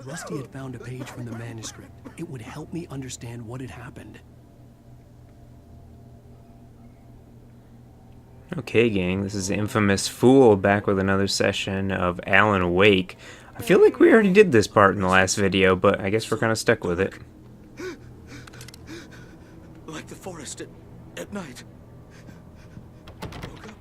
Rusty had found a page from the manuscript. It would help me understand what had happened. Okay, gang, this is Infamous Fool back with another session of Alan Wake. I feel like we already did this part in the last video, but I guess we're kind of stuck with it. Like the forest at night. Woke up.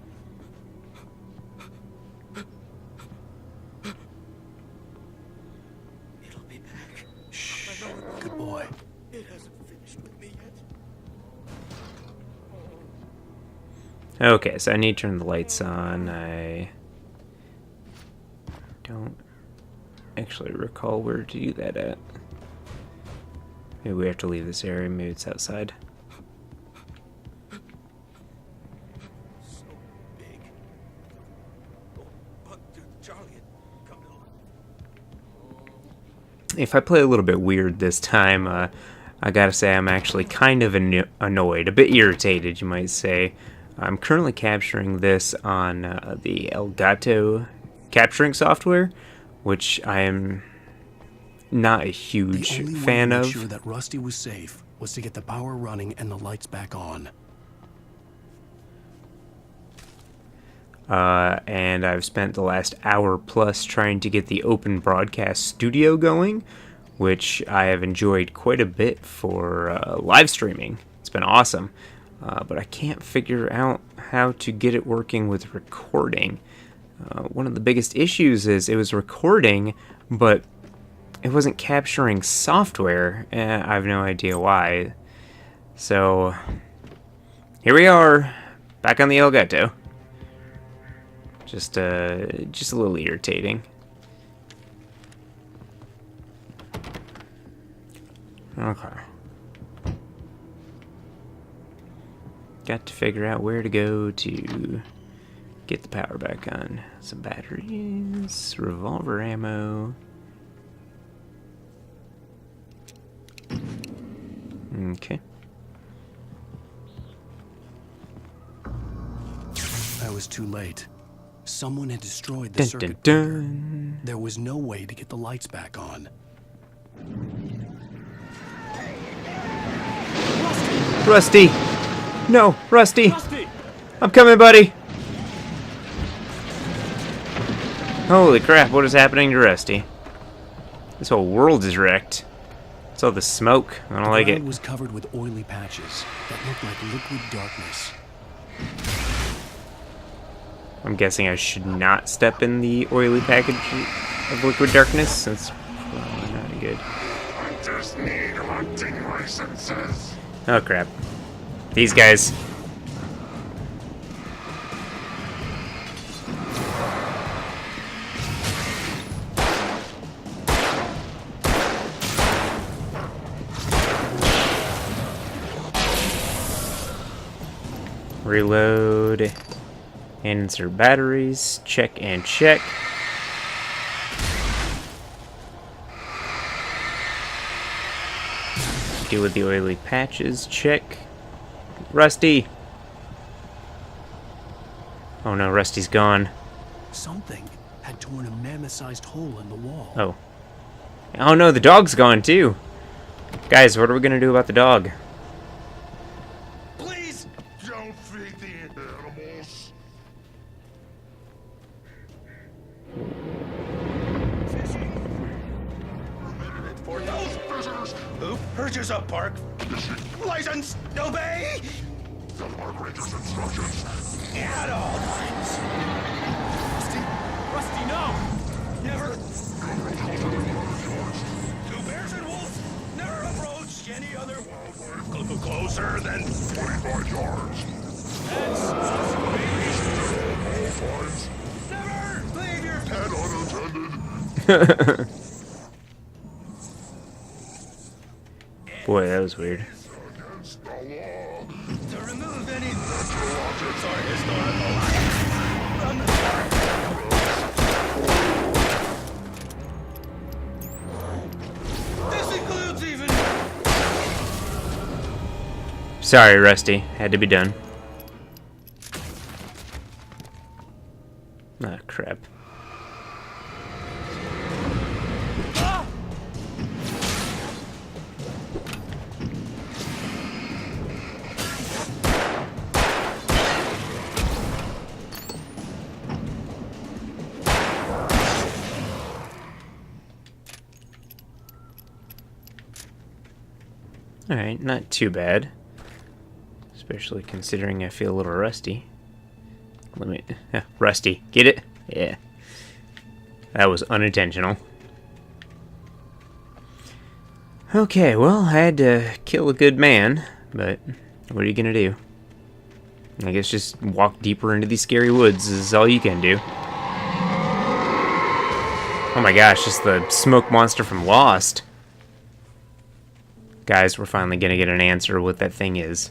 It'll be back. Shh, good boy. It hasn't finished with me yet. Okay, so I need to turn the lights on. I don't actually recall where to do that at. Maybe we have to leave this area. Maybe it's outside. So big. Buck through Charlie and come to. If I play a little bit weird this time, I gotta say I'm actually kind of annoyed, a bit irritated, you might say. I'm currently capturing this on the Elgato capturing software, which I am not a huge fan The only way to of. make sure that Rusty was safe was to get the power running and the lights back on. And I've spent the last hour plus trying to get the Open Broadcast Studio going, which I have enjoyed quite a bit for live streaming. It's been awesome. But I can't figure out how to get it working with recording. One of the biggest issues is it was recording, but it wasn't capturing software. I have no idea why. So, here we are, back on the Elgato. Just a little irritating. Okay. Got to figure out where to go to get the power back on. Some batteries, revolver ammo. Okay. I was too late. Someone had destroyed the Dun, circuit dun, breaker. dun. There was no way to get the lights back on. Rusty! No, Rusty! Rusty! I'm coming, buddy! Holy crap, what is happening to Rusty? This whole world is wrecked. It's all the smoke. I don't like The it. ground was covered with oily patches that looked like liquid darkness. I'm guessing I should not step in the oily package of liquid darkness, since probably not good. Hunters need hunting licenses. Oh crap. These guys. Reload. And insert batteries. Check and check. Deal with the oily patches. Check. Rusty! Oh no, Rusty's gone. Something had torn a mammoth-sized hole in the wall. Oh. Oh no, the dog's gone too! Guys, what are we gonna do about the dog? Please! Don't feed the animals. For those Visitors, who purchase a park license, obey the park ranger's instructions. at all times. Rusty, no! Never. Two bears and wolves never approach any other closer than 25 yards. that's All fines. never leave your Head unattended. Boy, that was weird. Against the law. to remove any sorry historical lines from the park. This includes even Sorry, Rusty. Had to be done. Ah, crap. Alright, not too bad. Especially considering I feel a little rusty. Let me... rusty. Get it? Yeah. That was unintentional. Okay, well, I had to kill a good man, but what are you gonna do? I guess just walk deeper into these scary woods is all you can do. Oh my gosh, just the smoke monster from Lost. Guys, we're finally gonna get an answer what that thing is.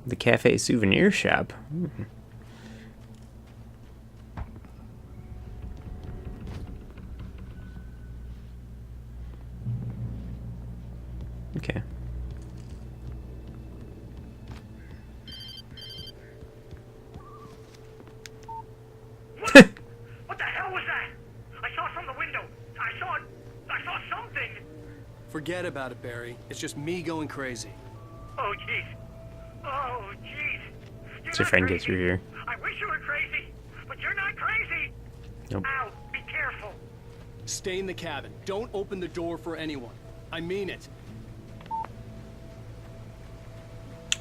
The cafe souvenir shop. Okay. What the hell was that? I saw it from the window. I saw something. Forget about it, Barry. It's just me going crazy. Oh, jeez. Oh, jeez. Let's see if I can get through here. I wish you were crazy, but you're not crazy. Nope. Ow, be careful. Stay in the cabin. Don't open the door for anyone. I mean it.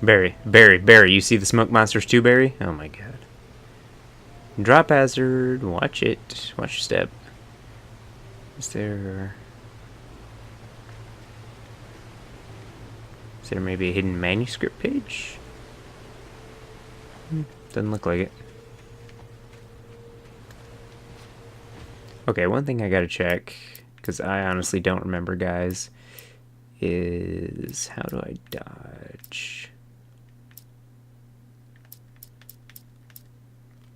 Barry, you see the smoke monsters too, Barry? Oh my god. Drop hazard, watch it. Watch your step. Is there maybe a hidden manuscript page? Doesn't look like it. Okay, one thing I gotta check, because I honestly don't remember, guys, is how do I dodge?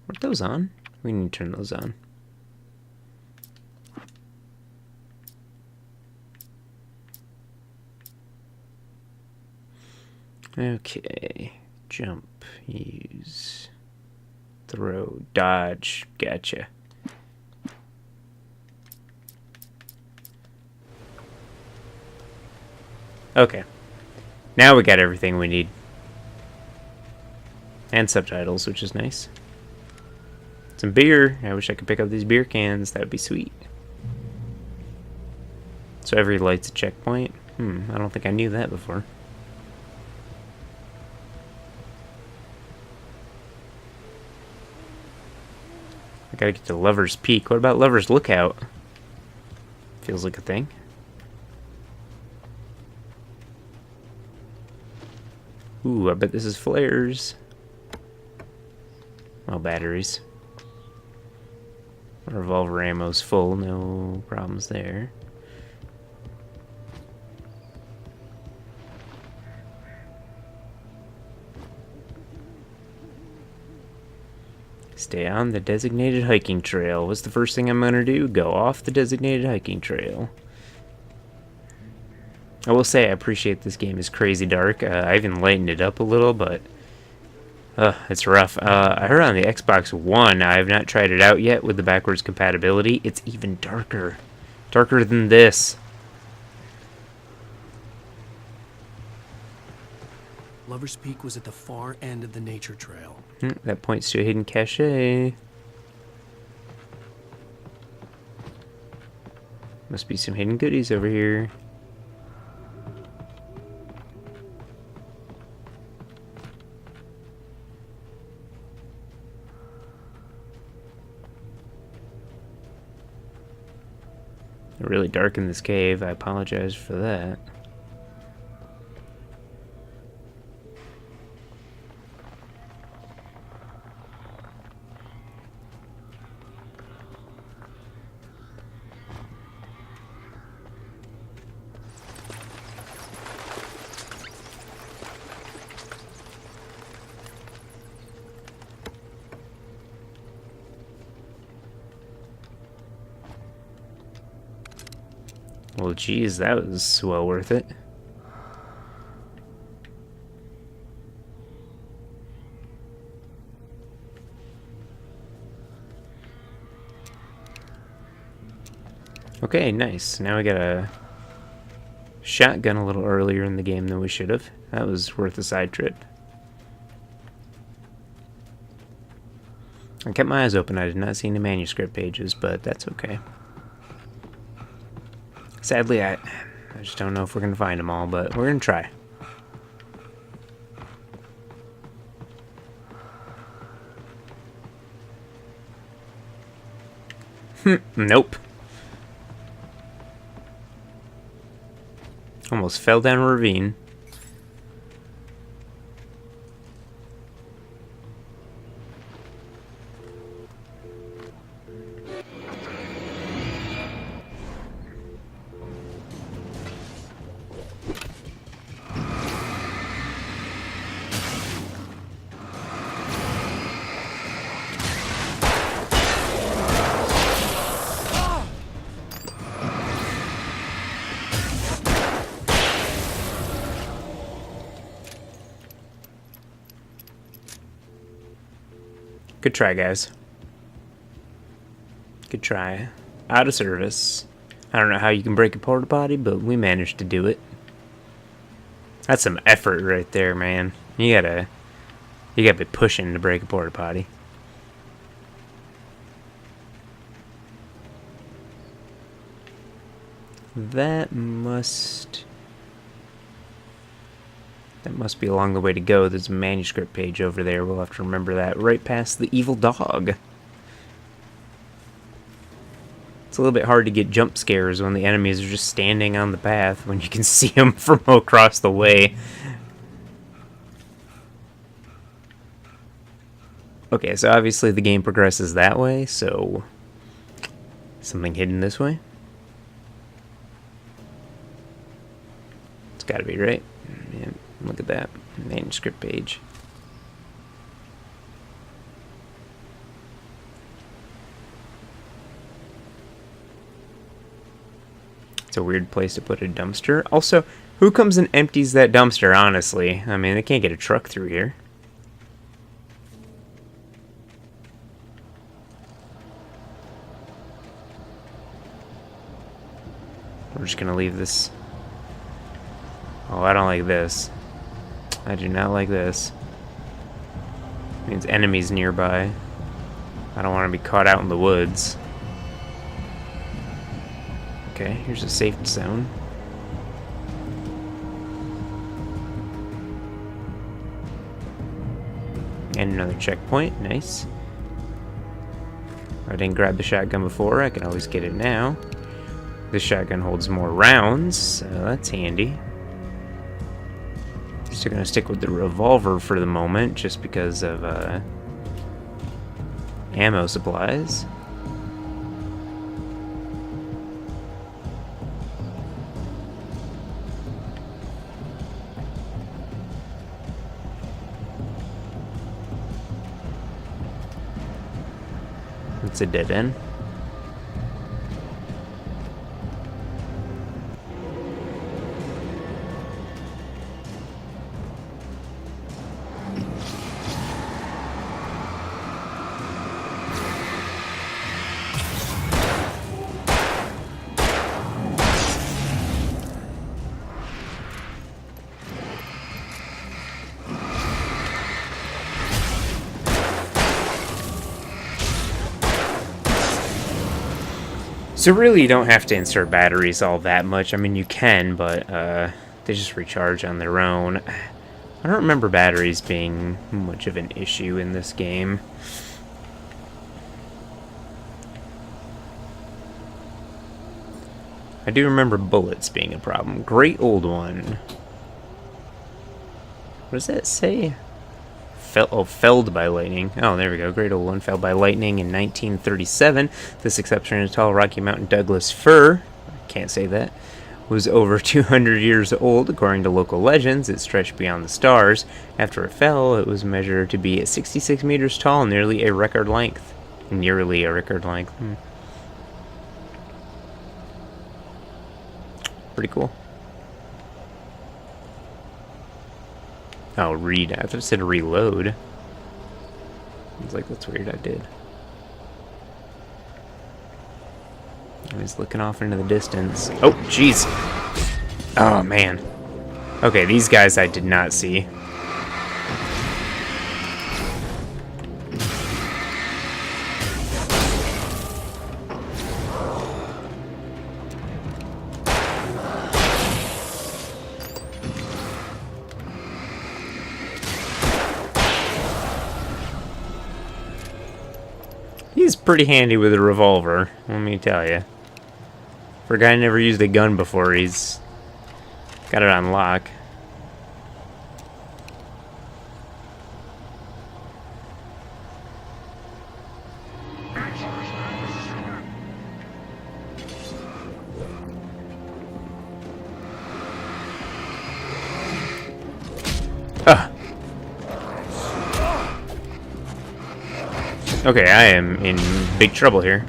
Weren't those on? We need to turn those on. Okay. Jump. Use. Throw. Dodge. Gotcha. Okay. Now we got everything we need. And subtitles, which is nice. Some beer. I wish I could pick up these beer cans. That would be sweet. So every light's a checkpoint? I don't think I knew that before. I gotta get to Lover's Peak. What about Lover's Lookout? Feels like a thing. Ooh, I bet this is flares. Oh, batteries. Revolver ammo's full, no problems there. Stay on the designated hiking trail. What's the first thing I'm gonna do? Go off the designated hiking trail. I will say I appreciate this game is crazy dark. I even lightened it up a little, but it's rough. I heard on the Xbox One, I have not tried it out yet with the backwards compatibility. It's even darker. Darker than this. Lover's Peak was at the far end of the nature trail. That points to a hidden cache. Must be some hidden goodies over here. Really dark in this cave. I apologize for that. Well, geez, that was well worth it. Okay, nice. Now we got a shotgun a little earlier in the game than we should have. That was worth a side trip. I kept my eyes open. I did not see any manuscript pages, but that's okay. Sadly, I just don't know if we're gonna find them all, but we're gonna try. Nope. Almost fell down a ravine. Good try, guys. Good try. Out of service. I don't know how you can break a porta potty, but we managed to do it. That's some effort right there, man. You gotta be pushing to break a porta potty. That must be along the way to go. There's a manuscript page over there. We'll have to remember that. Right past the evil dog. It's a little bit hard to get jump scares when the enemies are just standing on the path when you can see them from across the way. Okay, so obviously the game progresses that way, so something hidden this way. It's gotta be, right? Yeah. Look at that manuscript page. It's a weird place to put a dumpster. Also, who comes and empties that dumpster, honestly? I mean, they can't get a truck through here. We're just gonna leave this. Oh, I don't like this. I do not like this. It means enemies nearby. I don't want to be caught out in the woods. Okay, here's a safe zone. And another checkpoint, nice. I didn't grab the shotgun before, I can always get it now. This shotgun holds more rounds, so that's handy. Still gonna stick with the revolver for the moment, just because of ammo supplies. It's a dead end. So really you don't have to insert batteries all that much. I mean, you can, but they just recharge on their own. I don't remember batteries being much of an issue in this game. I do remember bullets being a problem. Great old one. What does that say? Felled by lightning. Oh, there we go. Great old one. Felled by lightning in 1937. This exceptionally tall Rocky Mountain Douglas fir, can't say that, was over 200 years old. According to local legends, it stretched beyond the stars. After it fell, it was measured to be 66 meters tall, nearly a record length. Nearly a record length. Pretty cool. Oh, read. I thought it said reload. I was like, that's weird, I did. I was looking off into the distance. Oh, jeez. Oh, man. Okay, these guys I did not see. He's pretty handy with a revolver, let me tell you. For a guy who never used a gun before, he's got it on lock. Ah. Okay, I am in big trouble here.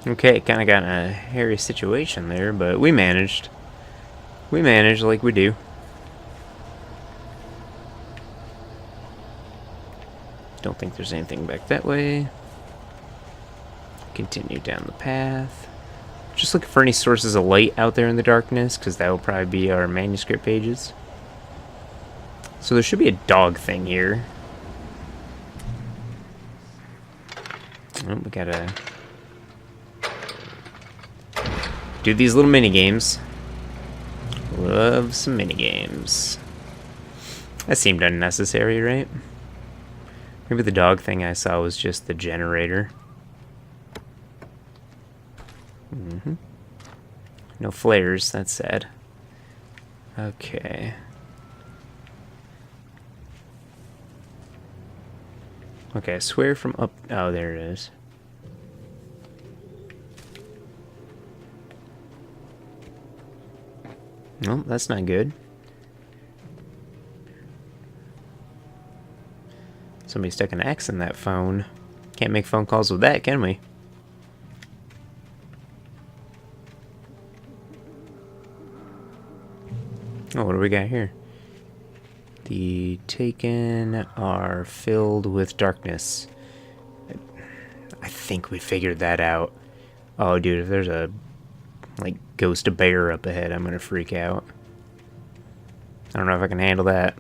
Okay, kind of got in a hairy situation there, but we managed. We managed like we do. Don't think there's anything back that way. Continue down the path. Just looking for any sources of light out there in the darkness, because that will probably be our manuscript pages. So there should be a dog thing here. Oh, we gotta do these little mini games. Love some mini games. That seemed unnecessary, right? Maybe the dog thing I saw was just the generator. No flares, that's sad. Okay. Okay, I swear from up... Oh, there it is. No, that's not good. Somebody stuck an X in that phone. Can't make phone calls with that, can we? Oh, what do we got here? The taken are filled with darkness. I think we figured that out. Oh, dude, if there's a, like, ghost of bear up ahead, I'm gonna freak out. I don't know if I can handle that.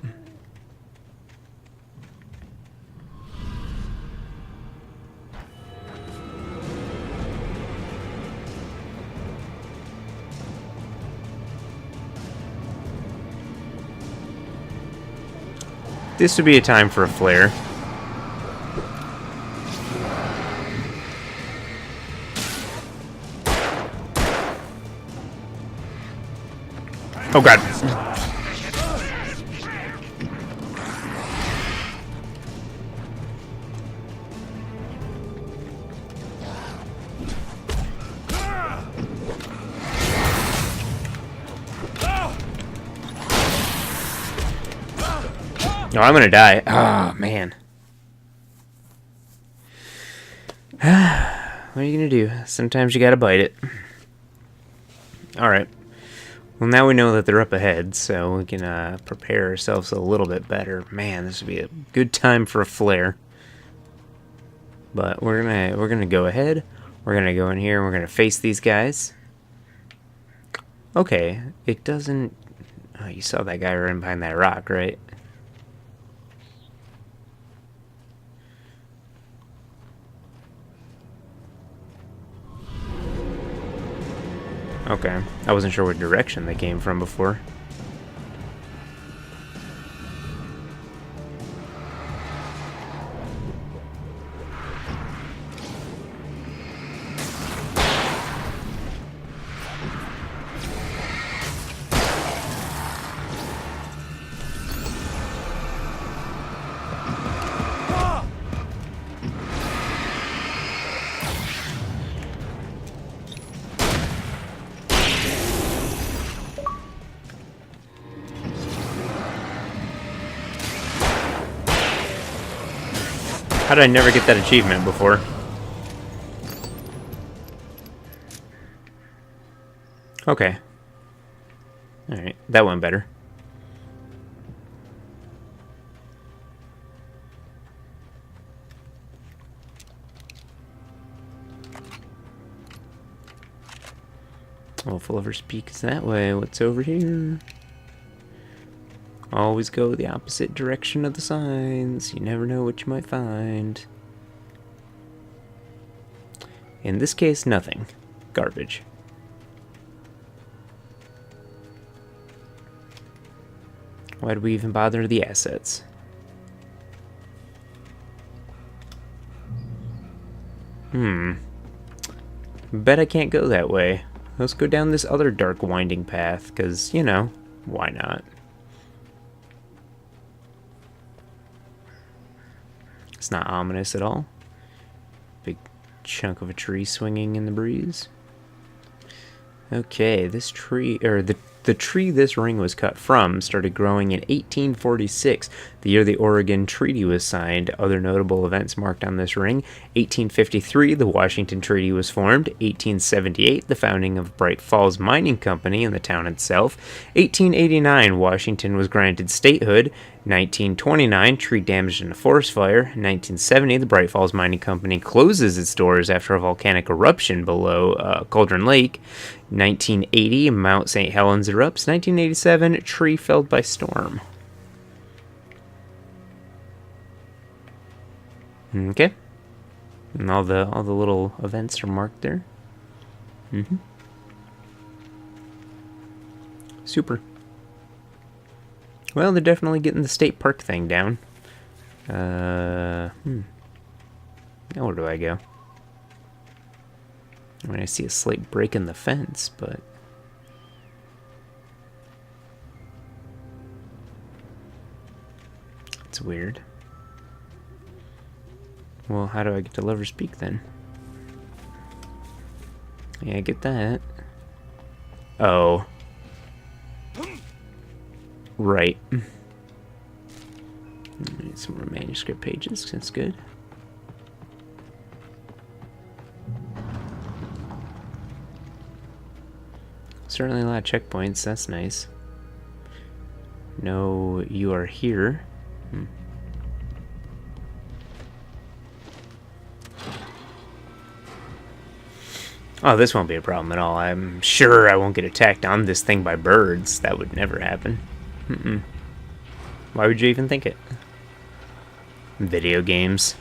This would be a time for a flare. Oh god. No, I'm gonna die. Oh, man. What are you gonna do? Sometimes you gotta bite it. Alright. Well, now we know that they're up ahead, so we can prepare ourselves a little bit better. Man, this would be a good time for a flare. But we're gonna go ahead. We're gonna go in here and we're gonna face these guys. Okay, it doesn't... Oh, you saw that guy running behind that rock, right? Okay, I wasn't sure what direction they came from before. How did I never get that achievement before? Okay. Alright, that went better. Oh, Fuller's Peak is that way. What's over here? Always go the opposite direction of the signs. You never know what you might find. In this case, nothing. Garbage. Why do we even bother the assets? Bet I can't go that way. Let's go down this other dark winding path, because, you know, why not? It's not ominous at all. Big chunk of a tree swinging in the breeze. Okay, this tree, or the tree this ring was cut from started growing in 1846, the year the Oregon Treaty was signed. Other notable events marked on this ring: 1853, the Washington Treaty was formed. 1878, the founding of Bright Falls Mining Company in the town itself. 1889, Washington was granted statehood. 1929, tree damaged in a forest fire. 1970, the Bright Falls Mining Company closes its doors after a volcanic eruption below Cauldron Lake. 1980, Mount St. Helens erupts. 1987, tree felled by storm. Okay. And all the little events are marked there. Super. Well, they're definitely getting the state park thing down. Now where do I go? I mean, I see a slight break in the fence, but... it's weird. Well, how do I get to Lover's Peak then? Yeah, I get that. Oh. Right. Need some more manuscript pages. That's good. Certainly a lot of checkpoints. That's nice. No, you are here. Oh, this won't be a problem at all. I'm sure I won't get attacked on this thing by birds. That would never happen. Why would you even think it? Video games.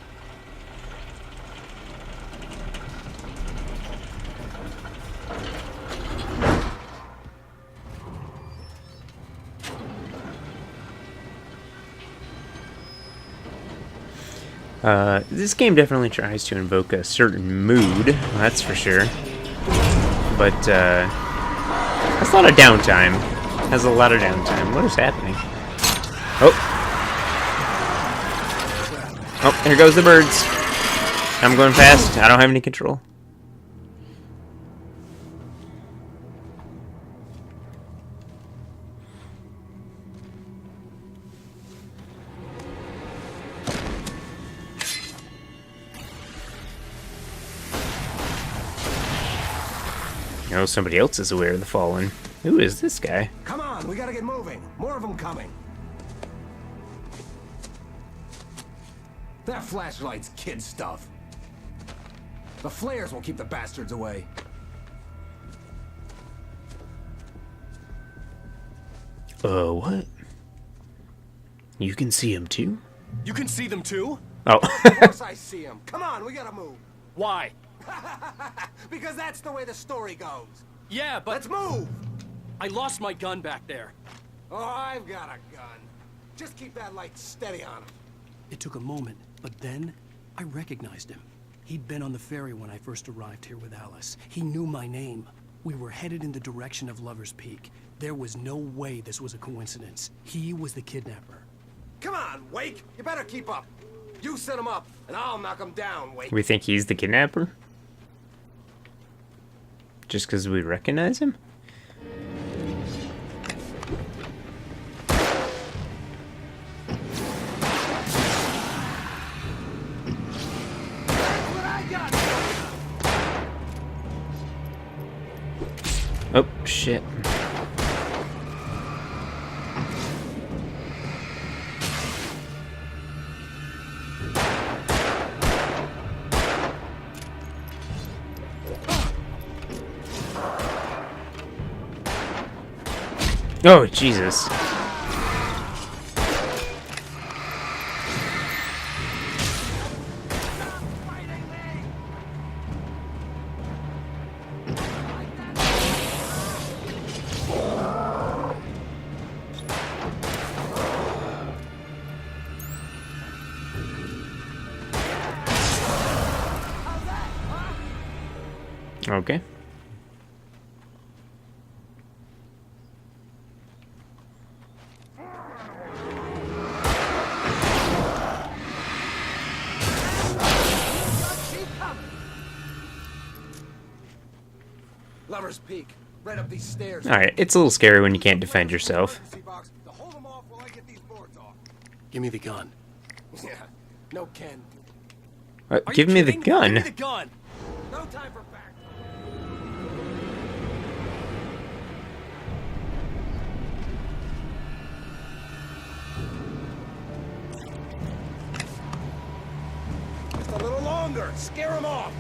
This game definitely tries to invoke a certain mood, that's for sure. But, has a lot of downtime. Has a lot of downtime. What is happening? Oh. Oh, here goes the birds. I'm going fast. I don't have any control. Oh, somebody else is aware of the fallen. Who is this guy? Come on, we gotta get moving. More of them coming. That flashlight's kid stuff. The flares will keep the bastards away. What? You can see him too? You can see them too? Oh. Of course I see them. Come on, we gotta move. Why? Because that's the way the story goes. Yeah, but Let's move! I lost my gun back there. Oh, I've got a gun. Just keep that light steady on him. It took a moment, but then I recognized him. He'd been on the ferry when I first arrived here with Alice. He knew my name. We were headed in the direction of Lover's Peak. There was no way this was a coincidence. He was the kidnapper. Come on, Wake! You better keep up. You set him up, and I'll knock him down, Wake. We think he's the kidnapper? Just because we recognize him? Oh, shit. Oh, Jesus. Okay. Lover's Peak, right up these stairs. Alright, it's a little scary when you can't defend yourself. Hold them off while I get these boards off. Give me the gun. Yeah, no Ken. Are Give you me the kidding? gun. Give me the gun. No time for back. Just a little longer. Scare them off.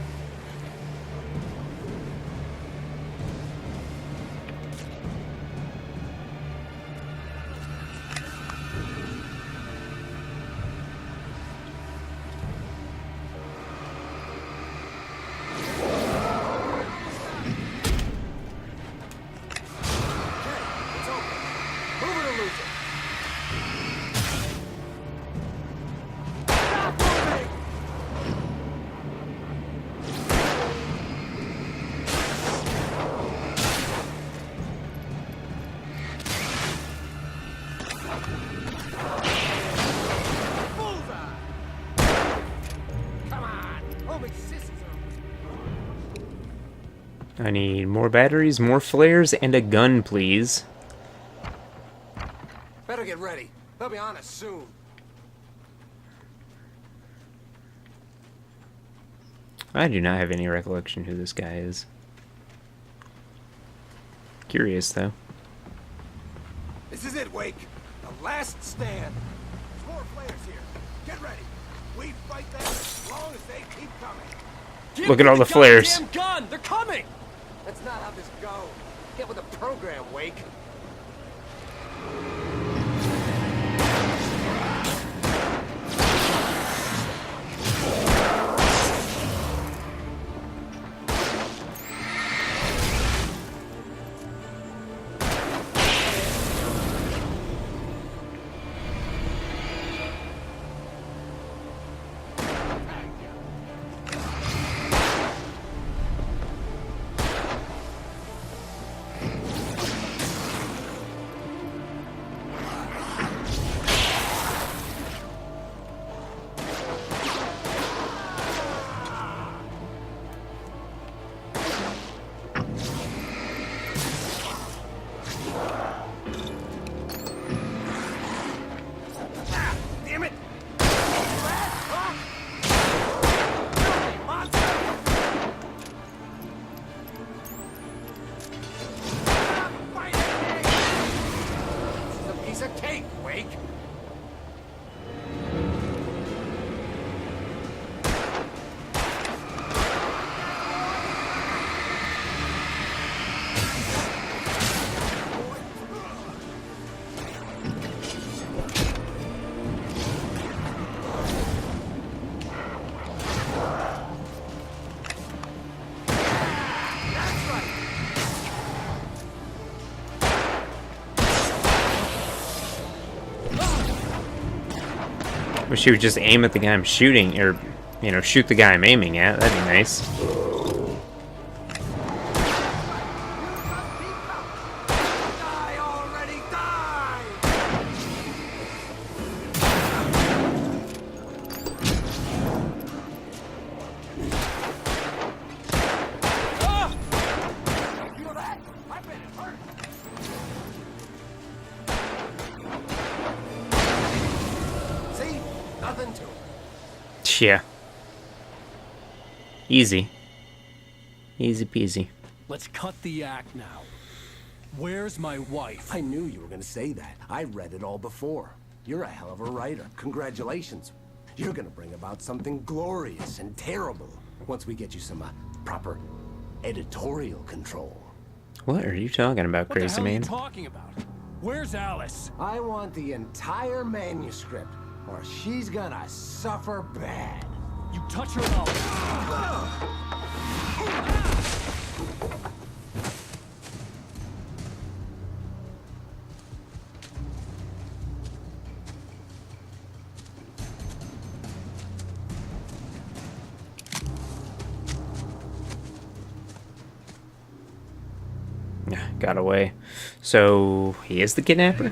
I need more batteries, more flares, and a gun, please. Better get ready. They'll be on us soon. I do not have any recollection who this guy is. Curious, though. This is it, Wake. The last stand. There's more flares here. Get ready. We fight them as long as they keep coming. Give Look at me all the flares. goddamn gun! They're coming! That's not how this goes. Get with the program, Wake. Damn it! This is a piece of cake, Wake. Wish he would just aim at the guy I'm shooting, or, you know, shoot the guy I'm aiming at. That'd be nice. Die already, die! Feel that? I bet it hurt. See? Nothing to it. Yeah. Easy. Easy peasy. Let's cut the act now. Where's my wife? I knew you were gonna say that. I read it all before. You're a hell of a writer. Congratulations. You're gonna bring about something glorious and terrible once we get you some proper editorial control. What are you talking about, What the crazy hell are you man? talking about? Where's Alice? I want the entire manuscript, or she's gonna suffer bad. You touch her mouth. got away. So, he is the kidnapper?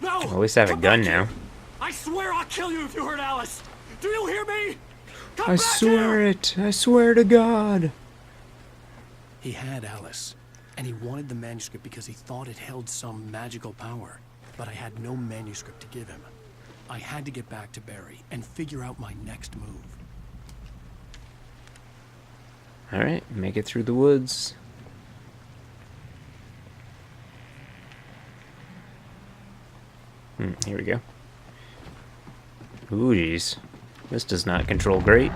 No! At least I have a Come gun back now. here. I swear I'll kill you if you hurt Alice! Do you hear me? Come I back swear here. it! I swear to God! He had Alice, and he wanted the manuscript because he thought it held some magical power. But I had no manuscript to give him. I had to get back to Barry and figure out my next move. Alright, make it through the woods. Here we go. Ooh, jeez. This does not control great.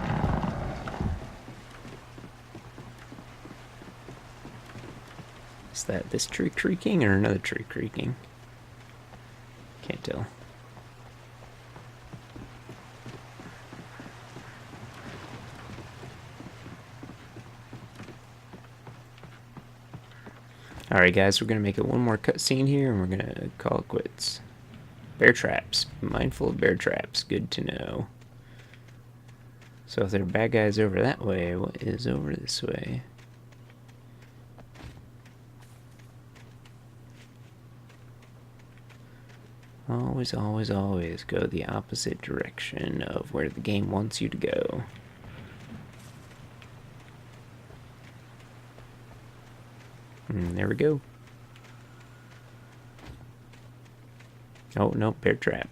Is that this tree creaking or another tree creaking? Can't tell. Alright guys, we're going to make it one more cutscene here and we're going to call it quits. Bear traps. Mindful of bear traps. Good to know. So if there are bad guys over that way, what is over this way? Always, always, always go the opposite direction of where the game wants you to go. There we go. Oh, no, bear trap.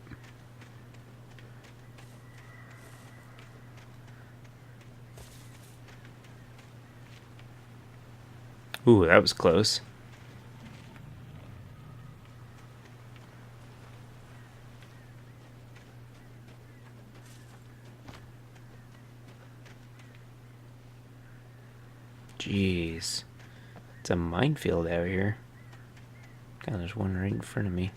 Ooh, that was close. Jeez. It's a minefield out here. God, there's one right in front of me.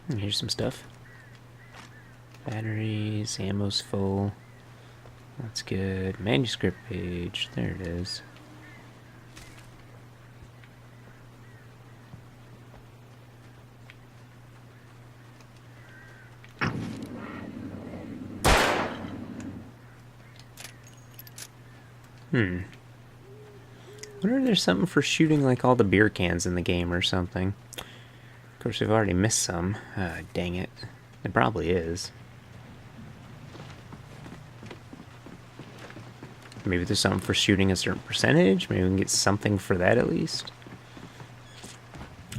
And here's some stuff. Batteries, ammo's full. That's good. Manuscript page. There it is. Wonder if there's something for shooting like all the beer cans in the game or something. Of course, we've already missed some. Dang it. There probably is. Maybe there's something for shooting a certain percentage. Maybe we can get something for that at least.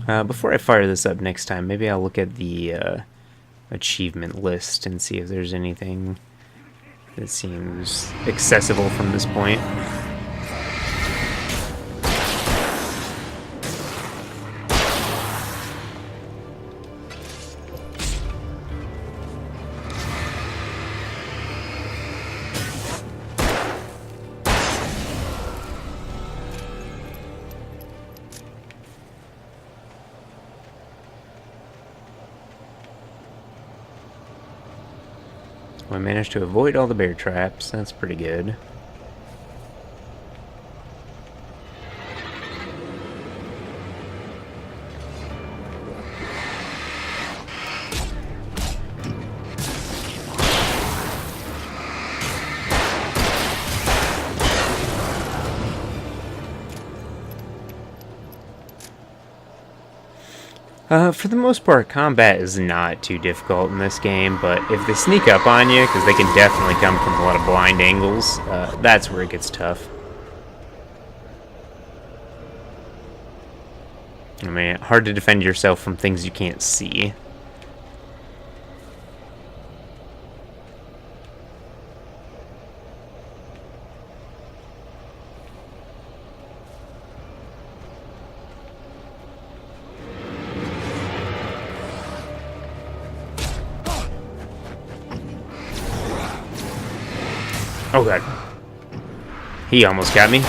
Before I fire this up next time, maybe I'll look at the achievement list and see if there's anything that seems accessible from this point. I managed to avoid all the bear traps. That's pretty good. For the most part, combat is not too difficult in this game, but if they sneak up on you, because they can definitely come from a lot of blind angles, that's where it gets tough. I mean, hard to defend yourself from things you can't see. Oh god. He almost got me.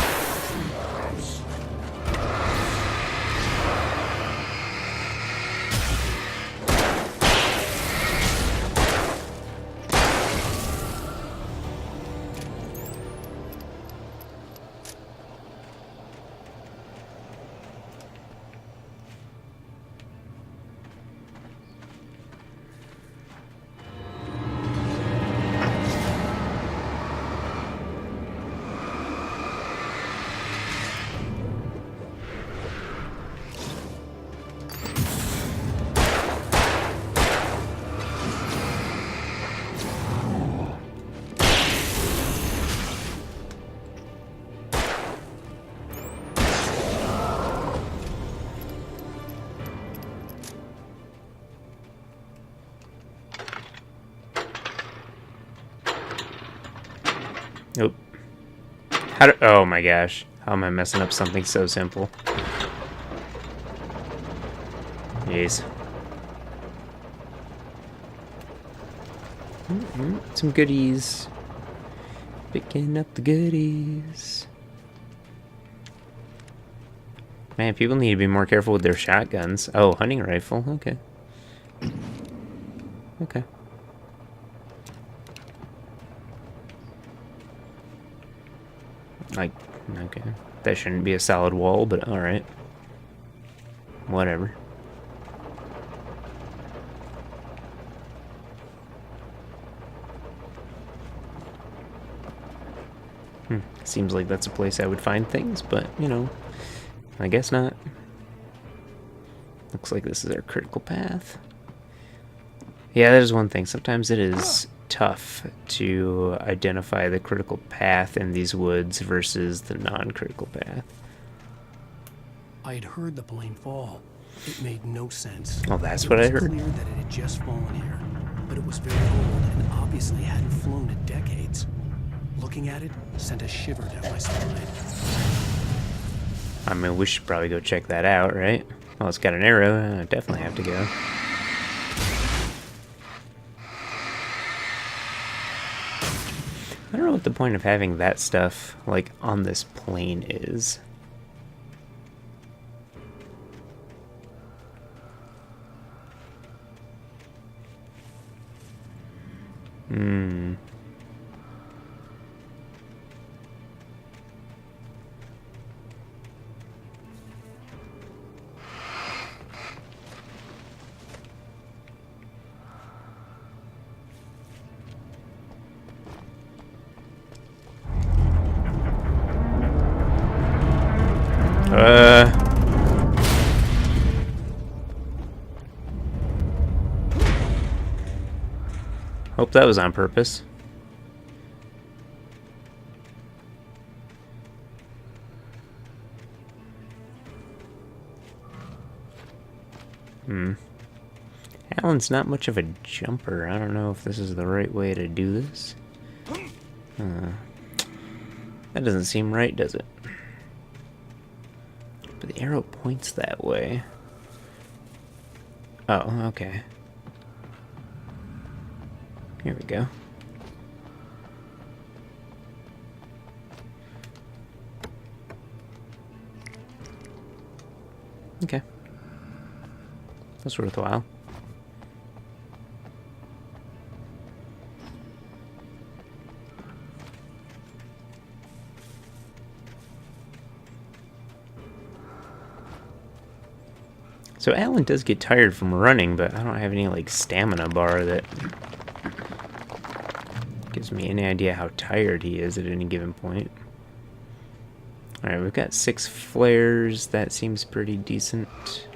Oh my gosh. How am I messing up something so simple? Jeez. Some goodies. Picking up the goodies. Man, people need to be more careful with their shotguns. Oh, hunting rifle. Okay. Okay. Like, okay. That shouldn't be a solid wall, but alright. Whatever. Seems like that's a place I would find things, but, you know, I guess not. Looks like this is our critical path. Yeah, that is one thing. Sometimes it is tough to identify the critical path in these woods versus the non-critical path. I had heard the plane fall. It made no sense. Oh, that's what I heard. It was clear that it had just fallen here, but it was very old and obviously hadn't flown in decades. Looking at it sent a shiver down my spine. I mean, we should probably go check that out, right? Well, it's got an arrow. I definitely have to go. I don't know what the point of having that stuff, like, on this plane is. Hope that was on purpose. Alan's not much of a jumper. I don't know if this is the right way to do this. That doesn't seem right, does it? But the arrow points that way. Oh, okay. Here we go. Okay. That's worthwhile. So Alan does get tired from running, but I don't have any, like, stamina bar that gives me any idea how tired he is at any given point. Alright, we've got 6 flares. That seems pretty decent.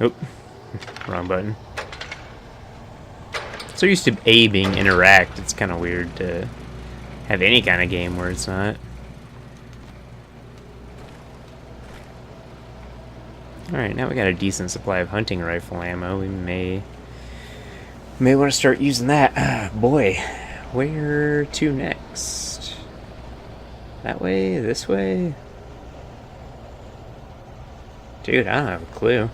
Oop. Wrong button. So used to A being interact, it's kind of weird to have any kind of game where it's not. Alright, now we got a decent supply of hunting rifle ammo. We may want to start using that. Boy, where to next? That way? This way? Dude, I don't have a clue.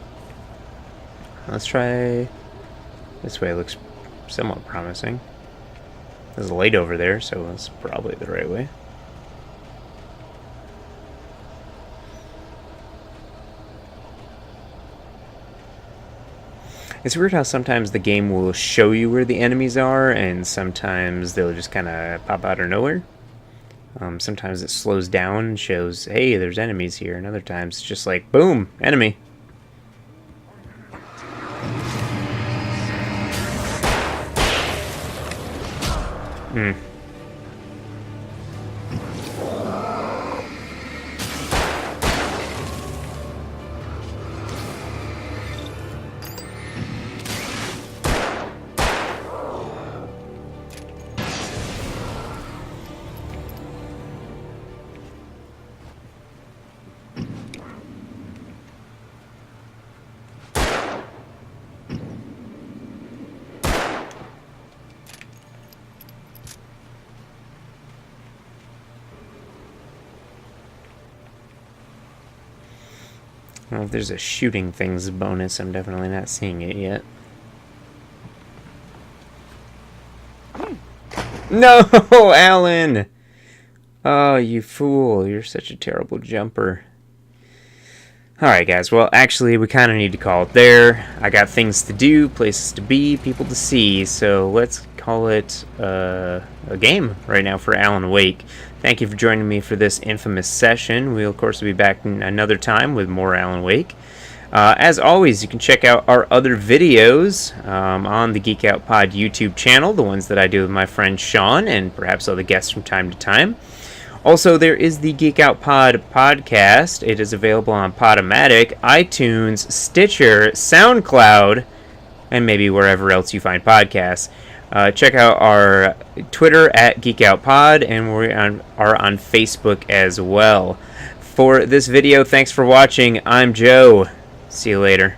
Let's try this way. It looks somewhat promising. There's a light over there, so that's probably the right way. It's weird how sometimes the game will show you where the enemies are, and sometimes they'll just kind of pop out of nowhere. Sometimes it slows down and shows, hey, there's enemies here, and other times it's just like, boom, enemy. Hmm. Well, if there's a shooting things bonus, I'm definitely not seeing it yet. No, Alan! Oh, you fool. You're such a terrible jumper. Alright, guys. Well, actually, we kind of need to call it there. I got things to do, places to be, people to see, so let's call it a game right now for Alan Wake. Thank you for joining me for this infamous session. We'll, of course, be back another time with more Alan Wake. As always, you can check out our other videos on the Geek Out Pod YouTube channel, the ones that I do with my friend Sean and perhaps other guests from time to time. Also, there is the Geek Out Pod podcast. It is available on Podomatic, iTunes, Stitcher, SoundCloud, and maybe wherever else you find podcasts. Check out our Twitter at Geek Out Pod, and we are on Facebook as well. For this video, thanks for watching. I'm Joe. See you later.